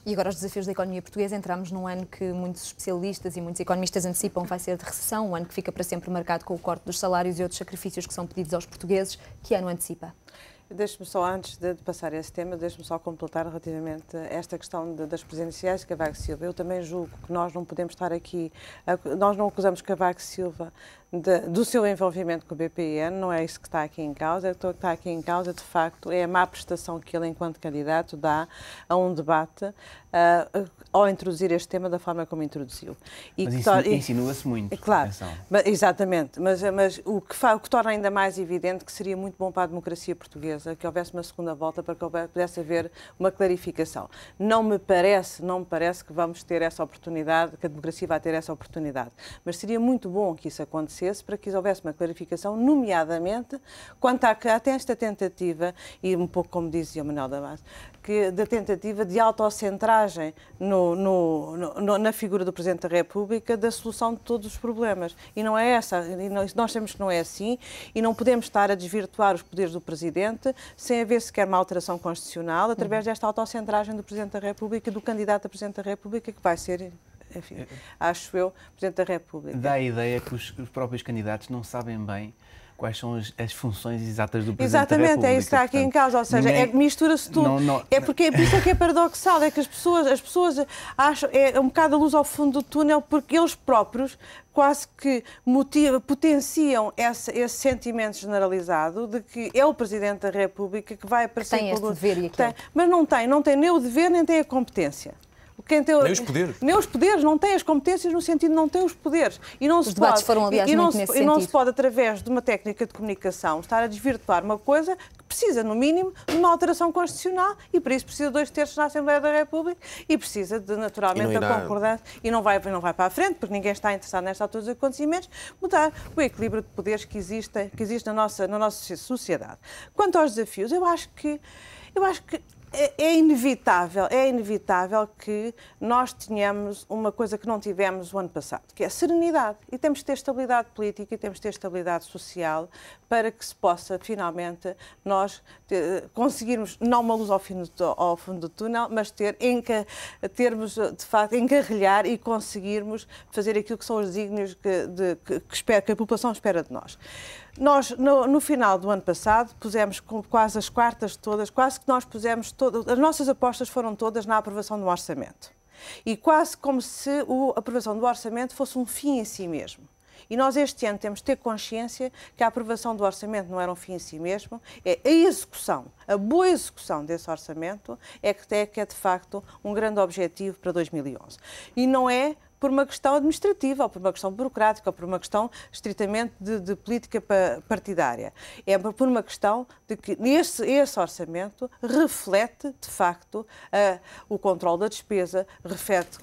E agora os desafios da economia portuguesa, entramos num ano que muitos especialistas e muitos economistas antecipam vai ser de recessão, um ano que fica para sempre marcado com o corte dos salários e outros sacrifícios que são pedidos aos portugueses. Que ano antecipa? Deixe-me só, antes de passar esse tema, deixe-me só completar relativamente a esta questão das presidenciais de Cavaco Silva. Eu também julgo que nós não podemos estar aqui, nós não acusamos Cavaco Silva do seu envolvimento com o BPN, não é isso que está aqui em causa. O que está aqui em causa, de facto, é a má prestação que ele, enquanto candidato, dá a um debate ao introduzir este tema da forma como introduziu. E mas insinua-se muito. Claro, exatamente, mas o que torna ainda mais evidente que seria muito bom para a democracia portuguesa que houvesse uma segunda volta para que pudesse haver uma clarificação. Não me parece que vamos ter essa oportunidade, que a democracia vai ter essa oportunidade, mas seria muito bom que isso acontecesse para que houvesse uma clarificação, nomeadamente quanto até esta tentativa, e um pouco como dizia o Manuel Damasio, da tentativa de autocentragem na figura do Presidente da República da solução de todos os problemas. E não é essa, nós sabemos que não é assim, e não podemos estar a desvirtuar os poderes do Presidente sem haver sequer uma alteração constitucional através desta autocentragem do Presidente da República e do candidato a Presidente da República, que vai ser, enfim, acho eu, Presidente da República. Dá a ideia que os próprios candidatos não sabem bem quais são as funções exatas do Presidente da República. Exatamente, é isso que está aqui em causa, ou seja, mistura-se tudo. É por isso é que é paradoxal, é que as pessoas acham, é um bocado a luz ao fundo do túnel, porque eles próprios quase que potenciam esse sentimento generalizado de que é o Presidente da República que vai aparecer... Tem esse dever e aquilo. Mas não tem nem o dever, nem tem a competência. Nem os poderes. Nem os poderes, não tem as competências no sentido de não tem os poderes. E não os debates foram, aliás, muito nesse sentido. E não se pode, através de uma técnica de comunicação, estar a desvirtuar uma coisa que precisa, no mínimo, de uma alteração constitucional e, por isso, precisa de 2/3 na Assembleia da República e precisa, naturalmente, da concordância. E não vai para a frente, porque ninguém está interessado nesta altura dos acontecimentos, mudar o equilíbrio de poderes que existe na nossa sociedade. Quanto aos desafios, eu acho que é inevitável que nós tenhamos uma coisa que não tivemos o ano passado, que é a serenidade. E temos de ter estabilidade política e temos de ter estabilidade social para que se possa, finalmente, nós conseguirmos, não uma luz ao fundo do túnel, mas termos, de facto, encarrilhar e conseguirmos fazer aquilo que são os desígnios que a população espera de nós. Nós, no final do ano passado, pusemos quase as quartas todas, quase que nós pusemos todas, as nossas apostas foram todas na aprovação do orçamento. E quase como se a aprovação do orçamento fosse um fim em si mesmo. E nós este ano temos de ter consciência que a aprovação do orçamento não era um fim em si mesmo, é a execução, a boa execução desse orçamento é que é de facto um grande objetivo para 2011. E não é por uma questão administrativa, ou por uma questão burocrática, ou por uma questão estritamente de política partidária. É por uma questão de que esse orçamento reflete, de facto, o controle da despesa, reflete,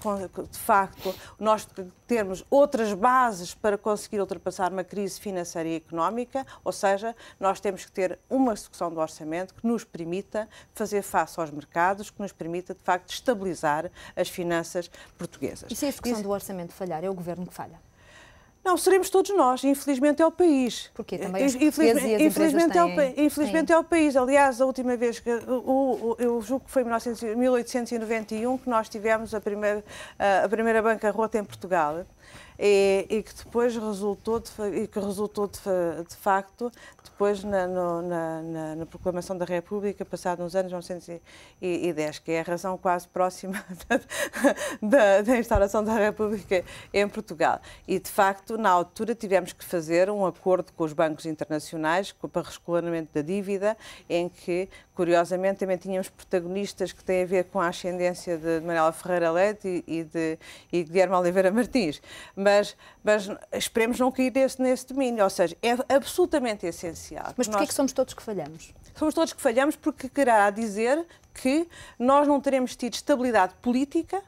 de facto, nós termos outras bases para conseguir ultrapassar uma crise financeira e económica, ou seja, nós temos que ter uma execução do orçamento que nos permita fazer face aos mercados, que nos permita, de facto, estabilizar as finanças portuguesas. E se a execução do orçamento falhar, é o Governo que falha? Não, seremos todos nós. Infelizmente é o país. Porque também os portugueses e as empresas têm... Infelizmente é o país. Aliás, a última vez, eu julgo que foi em 1891 que nós tivemos a primeira bancarrota em Portugal. E que depois resultou de facto depois na proclamação da República, passado nos anos 1910, que é a razão quase próxima da instauração da República em Portugal. E, de facto, na altura tivemos que fazer um acordo com os bancos internacionais para rescolamento da dívida, em que, curiosamente, também tínhamos protagonistas que têm a ver com a ascendência de Manuela Ferreira Leite e Guilherme Oliveira Martins. Mas esperemos não cair nesse domínio, ou seja, é absolutamente essencial. Mas porquê é que somos todos que falhamos? Somos todos que falhamos porque querá dizer que nós não teremos tido estabilidade política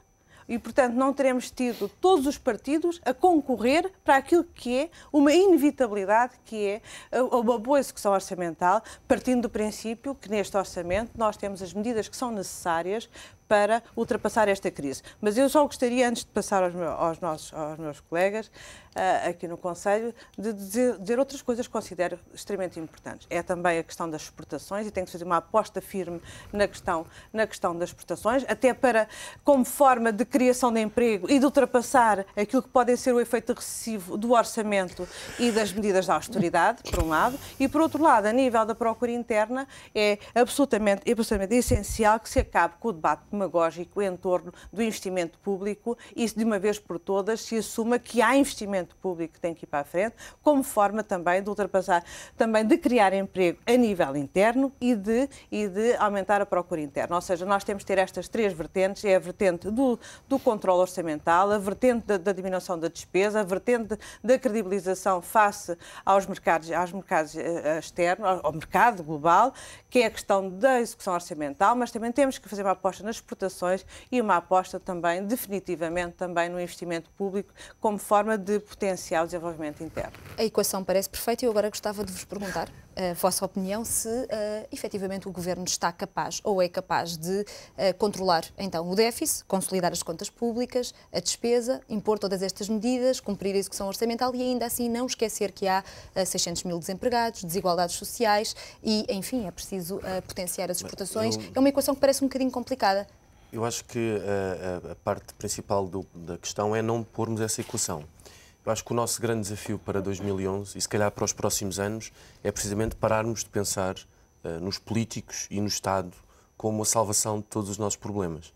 e, portanto, não teremos tido todos os partidos a concorrer para aquilo que é uma inevitabilidade, que é uma boa execução orçamental, partindo do princípio que neste orçamento nós temos as medidas que são necessárias para ultrapassar esta crise. Mas eu só gostaria, antes de passar aos meus colegas aqui no Conselho, de dizer outras coisas que considero extremamente importantes. É também a questão das exportações, e tem que fazer uma aposta firme na questão das exportações, até para, como forma de criação de emprego e de ultrapassar aquilo que pode ser o efeito recessivo do orçamento e das medidas de austeridade, por um lado, e por outro lado, a nível da procura interna, é absolutamente essencial que se acabe com o debate demagógico em torno do investimento público e, de uma vez por todas, se assuma que há investimento público que tem que ir para a frente, como forma também de ultrapassar, também de criar emprego a nível interno e de aumentar a procura interna. Ou seja, nós temos de ter estas três vertentes, é a vertente do controle orçamental, a vertente da diminuição da despesa, a vertente da credibilização face aos mercados externos, ao mercado global, que é a questão da execução orçamental, mas também temos que fazer uma aposta nas exportações e uma aposta também, definitivamente, também no investimento público como forma de potenciar o desenvolvimento interno. A equação parece perfeita e eu agora gostava de vos perguntar a vossa opinião se efetivamente o Governo está capaz ou é capaz de controlar então o déficit, consolidar as contas públicas, a despesa, impor todas estas medidas, cumprir a execução orçamental e ainda assim não esquecer que há 600 mil desempregados, desigualdades sociais e, enfim, é preciso potenciar as exportações. É uma equação que parece um bocadinho complicada. Eu acho que a parte principal da questão é não pormos essa equação. Eu acho que o nosso grande desafio para 2011 e se calhar para os próximos anos é precisamente pararmos de pensar nos políticos e no Estado como a salvação de todos os nossos problemas.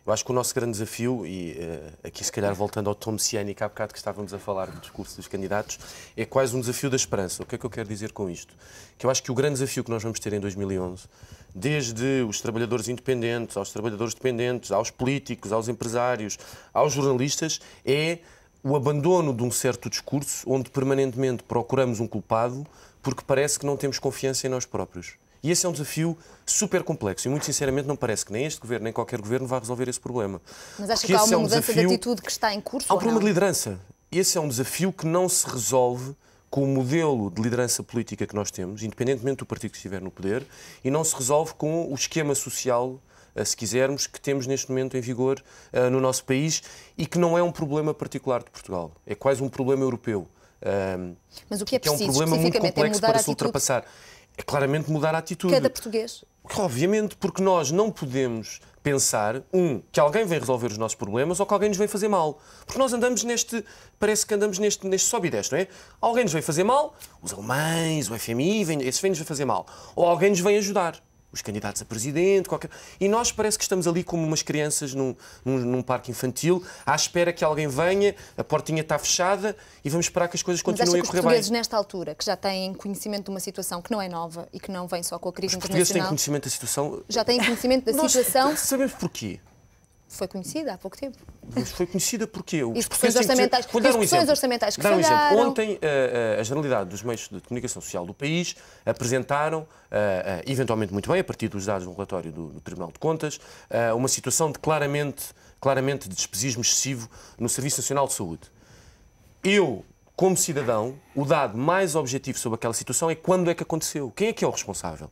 Eu acho que o nosso grande desafio, e aqui se calhar voltando ao tom messiânico há bocado que estávamos a falar do discurso dos candidatos, é quase um desafio da esperança. O que é que eu quero dizer com isto? Que eu acho que o grande desafio que nós vamos ter em 2011, desde os trabalhadores independentes, aos trabalhadores dependentes, aos políticos, aos empresários, aos jornalistas, é o abandono de um certo discurso onde permanentemente procuramos um culpado porque parece que não temos confiança em nós próprios. E esse é um desafio super complexo e, muito sinceramente, não parece que nem este governo, nem qualquer governo vá resolver esse problema. Mas acha que há uma mudança de atitude que está em curso? Há um problema de liderança. Esse é um desafio que não se resolve com o modelo de liderança política que nós temos, independentemente do partido que estiver no poder, e não se resolve com o esquema social, se quisermos, que temos neste momento em vigor no nosso país e que não é um problema particular de Portugal. É quase um problema europeu. Mas o que é preciso, é um problema muito complexo para se ultrapassar. É claramente mudar a atitude. Cada português. Obviamente, porque nós não podemos pensar, que alguém vem resolver os nossos problemas ou que alguém nos vem fazer mal. Porque nós andamos parece que andamos neste sobe e desce, não é? Alguém nos vem fazer mal, os alemães, o FMI, esses vêm-nos fazer mal. Ou alguém nos vem ajudar. Os candidatos a presidente, e nós parece que estamos ali como umas crianças num parque infantil, à espera que alguém venha, a portinha está fechada e vamos esperar que as coisas continuem a correr bem. Mas acha que os portugueses, nesta altura, que já têm conhecimento de uma situação que não é nova e que não vem só com a crise internacional... Os portugueses têm conhecimento da situação... Já têm conhecimento da situação... Sabemos porquê. Foi conhecida há pouco tempo. Mas foi conhecida porquê? Discussões orçamentais, orçamentais que falharam. Ontem, a Generalidade dos Meios de Comunicação Social do país apresentaram, eventualmente muito bem, a partir dos dados do relatório do Tribunal de Contas, uma situação de claramente de despesismo excessivo no Serviço Nacional de Saúde. Eu, como cidadão, o dado mais objetivo sobre aquela situação é quando é que aconteceu. Quem é que é o responsável?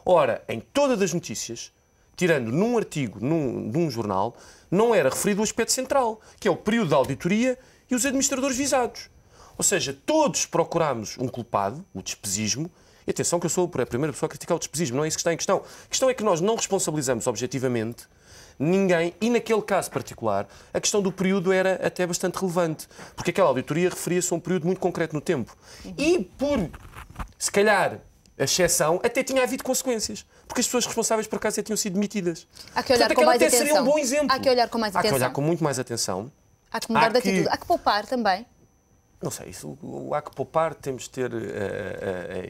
Ora, em todas as notícias, tirando num artigo, num jornal, não era referido o aspecto central, que é o período de auditoria e os administradores visados. Ou seja, todos procurámos um culpado, o despesismo, e atenção que eu sou a primeira pessoa a criticar o despesismo, não é isso que está em questão. A questão é que nós não responsabilizamos objetivamente ninguém, e naquele caso particular, a questão do período era até bastante relevante, porque aquela auditoria referia-se a um período muito concreto no tempo. E por, se calhar, a exceção, até tinha havido consequências. Porque as pessoas responsáveis, por acaso, tinham sido demitidas. Há que olhar com mais atenção. Seria um bom exemplo. Há que olhar com mais atenção. Há que olhar com muito mais atenção. Há que mudar de atitude. Há que poupar também. Não sei, há que poupar, temos de ter...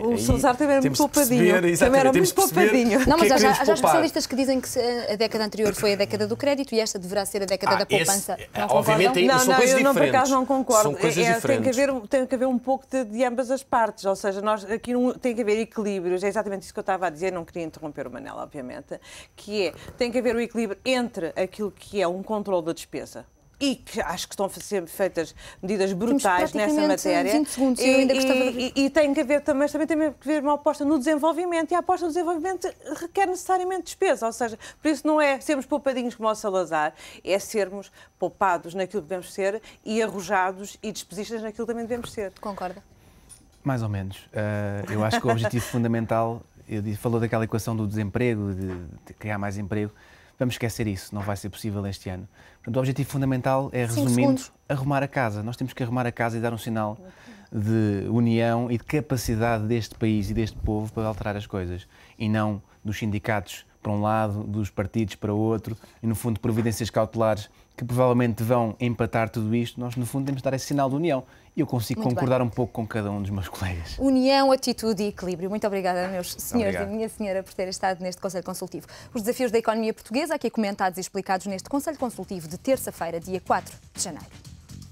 o Salazar também era muito poupadinho. Também era muito poupadinho. Não, mas há especialistas que dizem que a década anterior foi a década do crédito e esta deverá ser a década da poupança. Obviamente, são coisas diferentes. Não, por acaso não concordo. São coisas diferentes. Tem que haver um pouco de ambas as partes. Ou seja, nós aqui tem que haver equilíbrios. É exatamente isso que eu estava a dizer. Não queria interromper o Manel, obviamente. Que tem que haver o equilíbrio entre aquilo que é um controle da despesa, e que acho que estão a ser feitas medidas brutais nessa matéria. 20 segundos, eu ainda gostava de... e tem que haver também tem que haver uma aposta no desenvolvimento, e a aposta no desenvolvimento requer necessariamente despesa, ou seja, por isso não é sermos poupadinhos como o Salazar, é sermos poupados naquilo que devemos ser e arrojados e despesistas naquilo que também devemos ser. Concorda? Mais ou menos. Eu acho que o objetivo fundamental, falou daquela equação do desemprego, de criar mais emprego. Vamos esquecer isso, não vai ser possível este ano. Portanto, o objetivo fundamental é, resumindo, arrumar a casa. Nós temos que arrumar a casa e dar um sinal de união e de capacidade deste país e deste povo para alterar as coisas. E não dos sindicatos para um lado, dos partidos para o outro, e no fundo providências cautelares que provavelmente vão empatar tudo isto. Nós, no fundo, temos de dar esse sinal de união. E eu consigo concordar um pouco com cada um dos meus colegas. União, atitude e equilíbrio. Muito obrigada, meus senhores e minha senhora, por terem estado neste Conselho Consultivo. Os desafios da economia portuguesa, aqui comentados e explicados neste Conselho Consultivo de terça-feira, dia 4 de janeiro.